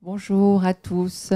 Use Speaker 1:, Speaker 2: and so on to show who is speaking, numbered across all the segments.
Speaker 1: Bonjour à tous.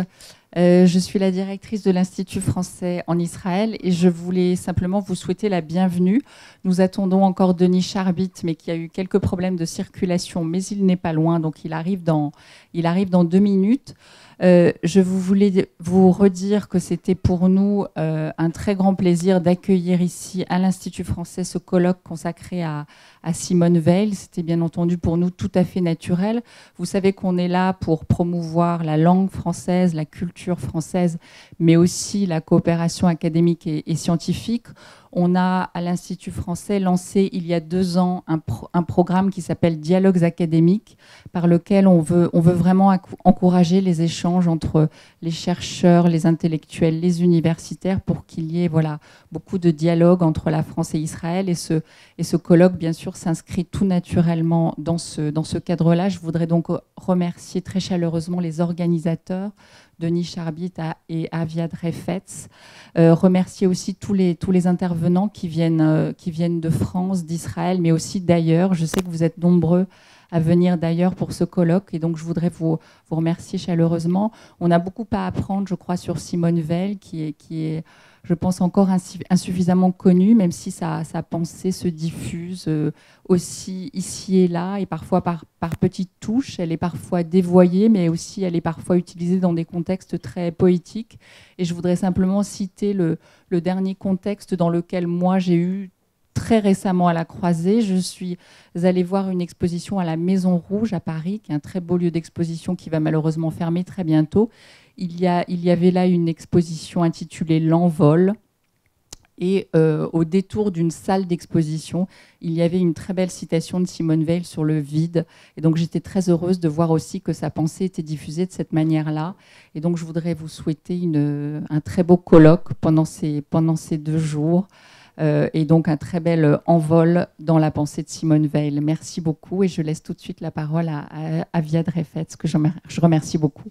Speaker 1: Je suis la directrice de l'Institut français en Israël et je voulais simplement vous souhaiter la bienvenue. Nous attendons encore Denis Charbit, mais qui a eu quelques problèmes de circulation, mais il n'est pas loin, donc il arrive dans 2 minutes. Je voulais vous redire que c'était pour nous un très grand plaisir d'accueillir ici à l'Institut français ce colloque consacré à Simone Veil. C'était bien entendu pour nous tout à fait naturel. Vous savez qu'on est là pour promouvoir la langue française, la culture française, mais aussi la coopération académique et scientifique. On a à l'Institut français lancé il y a 2 ans un programme qui s'appelle Dialogues académiques, par lequel on veut vraiment encourager les échanges entre les chercheurs, les intellectuels, les universitaires, pour qu'il y ait beaucoup de dialogue entre la France et Israël. Et ce colloque, bien sûr, s'inscrit tout naturellement dans ce cadre-là. Je voudrais donc remercier très chaleureusement les organisateurs, Denis Charbit et Aviad Refetz. Remercier aussi tous les intervenants qui viennent de France, d'Israël, mais aussi d'ailleurs. Je sais que vous êtes nombreux à venir d'ailleurs pour ce colloque, et donc je voudrais vous remercier chaleureusement. On a beaucoup à apprendre, je crois, sur Simone Veil, qui est je pense, encore insuffisamment connue, même si sa pensée se diffuse aussi ici et là, et parfois par petites touches. Elle est parfois dévoyée, mais aussi elle est parfois utilisée dans des contextes très poétiques. Et je voudrais simplement citer le dernier contexte dans lequel moi j'ai eu très récemment à la Croisée. Je suis allée voir une exposition à la Maison Rouge à Paris, qui est un très beau lieu d'exposition qui va malheureusement fermer très bientôt. Il y avait là une exposition intitulée L'Envol. Et au détour d'une salle d'exposition, il y avait une très belle citation de Simone Veil sur le vide. Et donc j'étais très heureuse de voir aussi que sa pensée était diffusée de cette manière-là. Et donc je voudrais vous souhaiter un très beau colloque pendant ces 2 jours. Et donc un très bel envol dans la pensée de Simone Veil. Merci beaucoup, et je laisse tout de suite la parole à Aviad Refetz, que je remercie beaucoup.